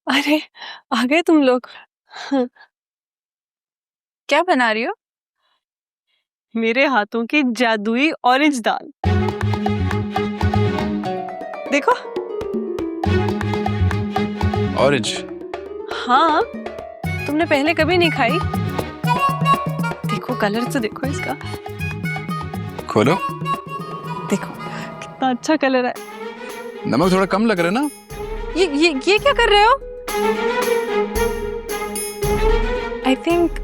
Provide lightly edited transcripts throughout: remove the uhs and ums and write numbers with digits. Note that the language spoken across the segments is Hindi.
अरे आ गए तुम लोग। क्या बना रही हो? मेरे हाथों की जादुई ऑरेंज दाल। देखो। ऑरेंज? हाँ, तुमने पहले कभी नहीं खाई। देखो कलर तो देखो इसका। खोलो। देखो कितना अच्छा कलर है। नमक थोड़ा कम लग रहा है ना? ये क्या कर रहे हो? आई थिंक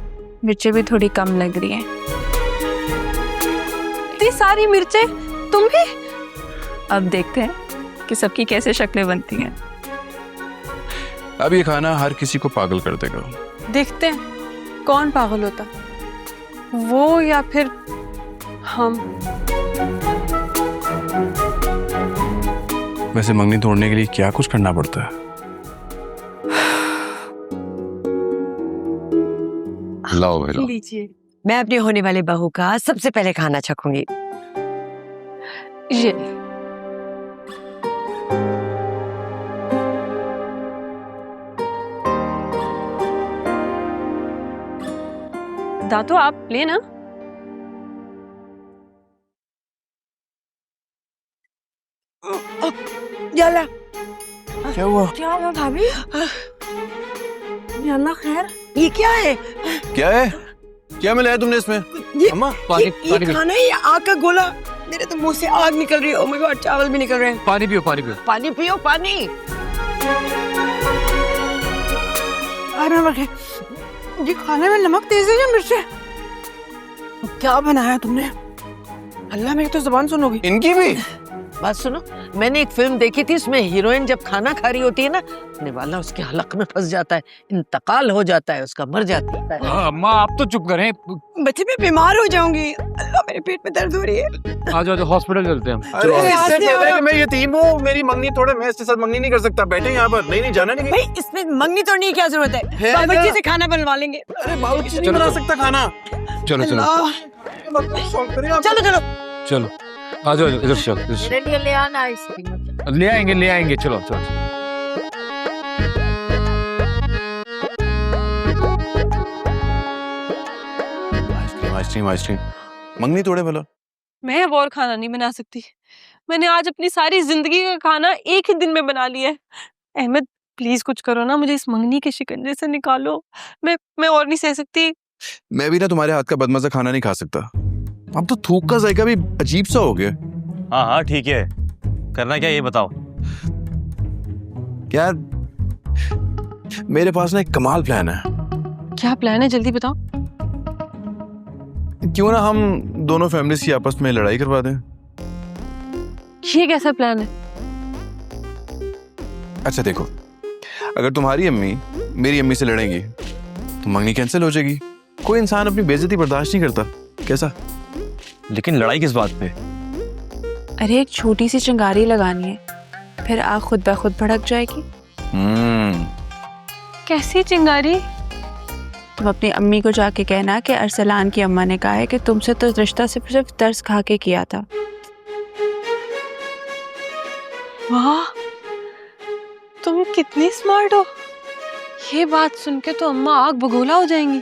मिर्चें भी थोड़ी कम लग रही हैं। इतनी सारी मिर्चें तुम भी? अब देखते हैं कि सबकी कैसे शक्लें बनती हैं। अब ये खाना हर किसी को पागल कर देगा। देखते हैं कौन पागल होता, वो या फिर हम। वैसे मंगनी तोड़ने के लिए क्या कुछ करना पड़ता है? लाओ भाई लाओ। लीजिए। मैं अपनी होने वाली बहू का सबसे पहले खाना चखूंगी। ये दातो आप लेना। याला क्या हुआ? क्या हुआ भाभी? याला खैर, ये क्या है? क्या है? क्या मिलाया तुमने इसमें? ये अम्मा ये खाना है या आग का गोला? मेरे तो मुंह से आग निकल रही है। ओह माय गॉड, चावल भी निकल रहे हैं। पानी पियो, पानी पियो। पानी पियो, पानी। अरे ये खाने में नमक तेज है या मिर्च है? क्या बनाया तुमने? अल्लाह, मेरी तो जुबान सुनोगी। इनकी भी? बात सुनो, मैंने एक फिल्म देखी थी, उसमें हीरोइन जब खाना खा रही होती है ना, निवाला उसके हलक में फंस जाता है, इंतकाल हो जाता है उसका, मर जाती है। अम्मा आप तो चुप करें। बच्चे, मैं बीमार हो जाऊंगी। अल्लाह, मेरे पेट में दर्द हो रही है। आ जाओ हॉस्पिटल चलते हैं हम। अरे इससे कहता है कि मैं यतीम हूँ, मेरी मंगनी तोड़े, मैं इसके साथ मंगनी नहीं कर सकता। बैठे यहाँ पर। नहीं जाना नहीं। भाई, इसमें मंगनी तोड़ने की क्या जरूरत है? बावर्ची से खाना बनवा लेंगे। अरे बावर्ची नहीं बना सकता खाना। चलो चलो चलो चलो चलो, आ जाओ इधर से, इधर से। मेरे लिए ले आना आइसक्रीम। ले आएंगे, चलो चलो। आइसक्रीम मंगनी तोड़े भला। मैं अब और खाना नहीं बना सकती। मैंने आज अपनी सारी जिंदगी का खाना एक ही दिन में बना लिया है। अहमद प्लीज कुछ करो ना, मुझे इस मंगनी के शिकंजे से निकालो। मैं और नहीं सह सकती। मैं भी ना तुम्हारे हाथ का बदमजा खाना नहीं खा सकता। अब तो थूक का जायका भी अजीब सा हो गया। हाँ हाँ ठीक है, करना क्या ये बताओ। यार मेरे पास ना एक कमाल प्लान है। क्या प्लान है, जल्दी बताओ। क्यों ना हम दोनों फैमिलीज की आपस में लड़ाई करवा दें। ये कैसा प्लान है? अच्छा देखो, अगर तुम्हारी अम्मी मेरी अम्मी से लड़ेंगी तो मंगनी कैंसिल हो जाएगी। कोई इंसान अपनी बेइज्जती बर्दाश्त नहीं करता। कैसा? लेकिन लड़ाई किस बात पे? अरे एक छोटी सी चिंगारी लगानी है, फिर आग खुद ब खुद भड़क जाएगी। कैसी चिंगारी? तुम अपनी अम्मी को जाके कहना कि अरसलान की अम्मा ने कहा है कि तुमसे तो रिश्ता सिर्फ दर्स खा के किया था। वाह, तुम कितनी स्मार्ट हो। ये बात सुन के तो अम्मा आग बगोला हो जाएंगी।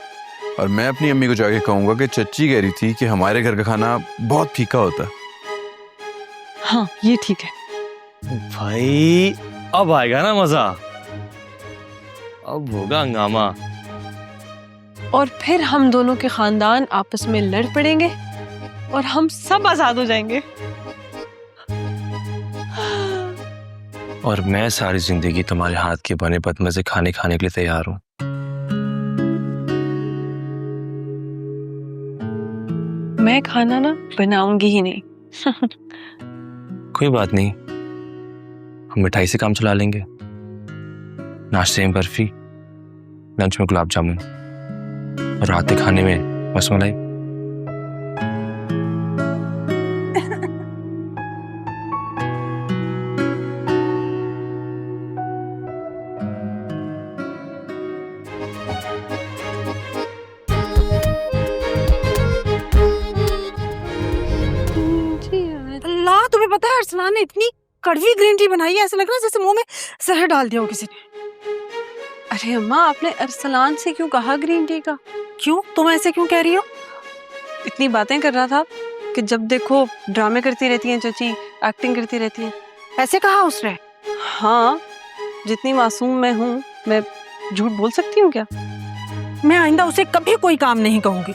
और मैं अपनी अम्मी को जाके कहूंगा कि चच्ची कह रही थी कि हमारे घर का खाना बहुत फीका होता है। हाँ ये ठीक है। भाई अब आएगा ना मजा, अब होगा हंगामा। और फिर हम दोनों के खानदान आपस में लड़ पड़ेंगे और हम सब आजाद हो जाएंगे। और मैं सारी जिंदगी तुम्हारे हाथ के बने बदमजे खाने के लिए तैयार हूँ। मैं खाना ना बनाऊंगी ही नहीं। कोई बात नहीं, हम मिठाई से काम चला लेंगे। नाश्ते में बर्फी, लंच में गुलाब जामुन और रात के खाने में रसमलाई। अल्लाह, तुम्हें पता है अरसलान ने इतनी कड़वी ग्रीन टी बनाई है, ऐसा लग रहा है जैसे मुंह में जहर डाल दिया हो किसी ने। अरे अम्मा, आपने अरसलान से क्यों कहा ग्रीन टी का? क्यों, तुम ऐसे क्यों कह रही हो? इतनी बातें कर रहा था कि जब देखो ड्रामे करती रहती हैं चाची, एक्टिंग करती रहती हैं। ऐसे कहा उसने? हाँ, जितनी मासूम मैं हूँ, मैं झूठ बोल सकती हूँ क्या? मैं आइंदा उसे कभी कोई काम नहीं कहूंगी।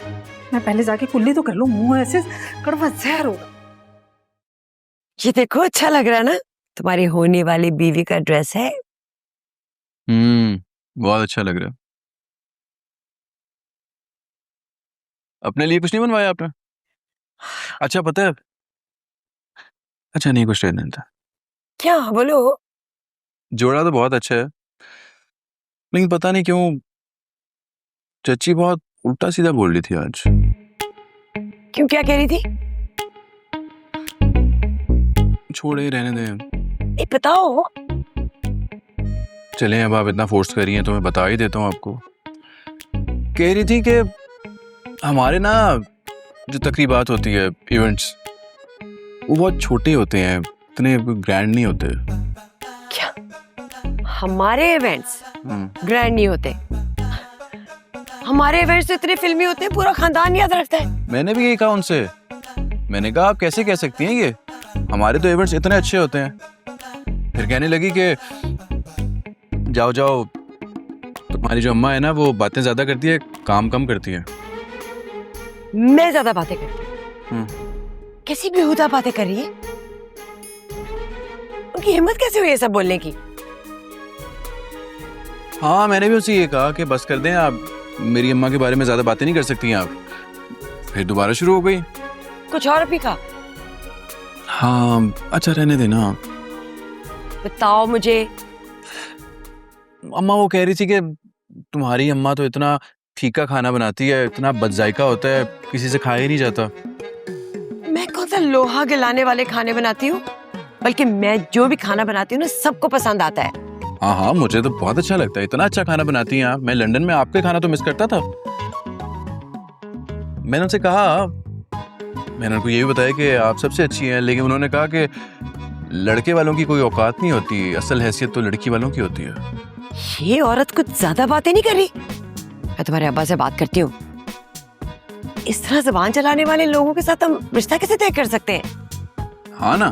मैं पहले जाके कुल्ली तो कर लूं, मुंह ऐसे कड़वा जहर होगा। ये देखो, अच्छा लग रहा है ना? तुम्हारी होने वाली बीवी का ड्रेस है। बहुत अच्छा लग रहा है। अपने लिए कुछ नहीं बनवाया आपने? अच्छा पता है, अच्छा नहीं, कुछ रहने था। क्या बोलो? जोड़ा तो बहुत अच्छा है, लेकिन पता नहीं क्यों चच्ची बहुत उल्टा सीधा बोल रही थी आज। क्यों, क्या कह रही थी? छोड़े, रहने दें। ए, बताओ। चलें, अब आप इतना फोर्स कर रही हैं तो मैं बता ही देता हूँ आपको। कह रही थी कि हमारे ना जो तकरीबात होती है, इवेंट्स, वो बहुत छोटे होते हैं, इतने ग्रैंड नहीं होते। क्या हमारे इवेंट्स ग्रैंड नहीं होते? हमारे इवेंट्स इतने फिल्मी होते हैं, पूरा खानदान याद रखता है। मैंने भी यही कहा उनसे। मैंने कहा आप कैसे कह सकती हैं ये, हमारे तो इवेंट्स इतने अच्छे होते हैं। फिर कहने लगी कि जाओ जाओ, तुम्हारी जो अम्मा है ना वो बातें ज्यादा करती है, काम कम करती है। मैं ज्यादा बातें करती हूँ? कैसी बेहुदा बातें कर रही है? उनकी हिम्मत कैसे हुई ये सब बोलने की? हाँ, मैंने भी उनसे ये कहा कि बस कर दें, आप मेरी अम्मा के बारे में ज्यादा बातें नहीं कर सकती हैं आप। फिर दोबारा शुरू हो गई। कुछ और भी कहा? हाँ, अच्छा रहने देना। बताओ मुझे। अम्मा वो कह रही थी कि तुम्हारी अम्मा तो इतना फीका खाना बनाती है, इतना बदजायका होता है, किसी से खाया ही नहीं जाता। मैं कौन सा लोहा गलाने वाले खाने बनाती हूँ? बल्कि मैं जो भी खाना बनाती हूँ ना, सबको पसंद आता है। हाँ हाँ, मुझे तो बहुत अच्छा लगता है, इतना अच्छा खाना बनाती हैं आप। मैं लंदन में आपके खाना तो मिस करता था। मैंने उनसे कहा, मैंने उनको ये भी बताया कि आप सबसे अच्छी हैं, लेकिन उन्होंने कहा कि लड़के वालों की कोई औकात नहीं होती, असल हैसियत तो लड़की वालों की होती है। ये औरत कुछ ज्यादा बातें नहीं कर रही? मैं तुम्हारे अब्बा से बात करती हूँ। इस तरह जुबान चलाने वाले लोगों के साथ हम रिश्ता कैसे तय कर सकते हैं? हाँ ना।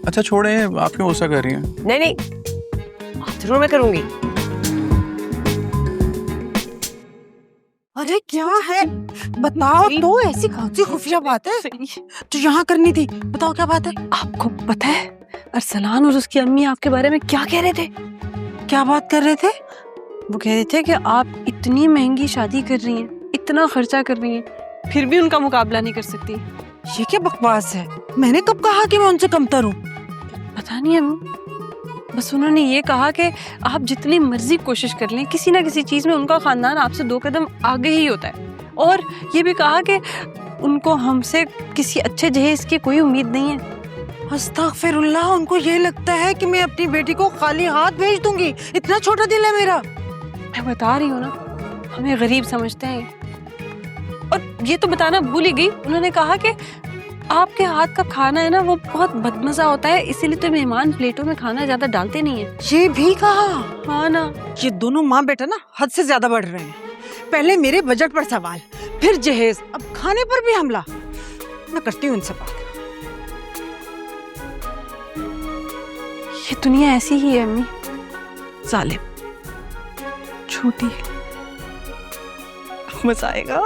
अच्छा छोड़े, आप क्यों गुस्सा कर रही हैं? नहीं नहीं, जरूर मैं करूंगी। अरे क्या है, बताओ तो। ऐसी कौन सी खुफिया बात है जो यहाँ करनी थी? बताओ क्या बात है? आपको पता है अरसलान और उसकी अम्मी आपके बारे में क्या कह रहे थे? क्या बात कर रहे थे? वो कह रहे थे कि आप इतनी महंगी शादी कर रही हैं, इतना खर्चा कर रही हैं, फिर भी उनका मुकाबला नहीं कर सकती। ये क्या बकवास है? मैंने कब कहा कि मैं उनसे कमतर हूँ? पता नहीं अम्मी, बस उन्होंने ये कहा कि आप जितनी मर्जी कोशिश कर लें, किसी ना किसी चीज में उनका खानदान आपसे 2 कदम आगे ही होता है। और ये भी कहा कि उनको हमसे किसी अच्छे जहेज की कोई उम्मीद नहीं है। अस्तगफिरुल्लाह, उनको ये लगता है कि मैं अपनी बेटी को खाली हाथ भेज दूंगी? इतना छोटा दिल है मेरा। मैं बता रही हूँ ना, हमें गरीब समझते हैं। और ये तो बताना भूल ही गई, उन्होंने कहा कि आपके हाथ का खाना है ना वो बहुत बदमजा होता है, इसीलिए तो मेहमान प्लेटों में खाना ज्यादा डालते नहीं है। ये भी कहा? हाँ ना। ये दोनों माँ बेटा ना हद से ज्यादा बढ़ रहे हैं। पहले मेरे बजट पर सवाल, फिर जहेज, अब खाने पर भी हमला। मैं करती हूँ उनसे बात। ये दुनिया ऐसी ही है अम्मी, जालिम, छोटी। मजा आएगा।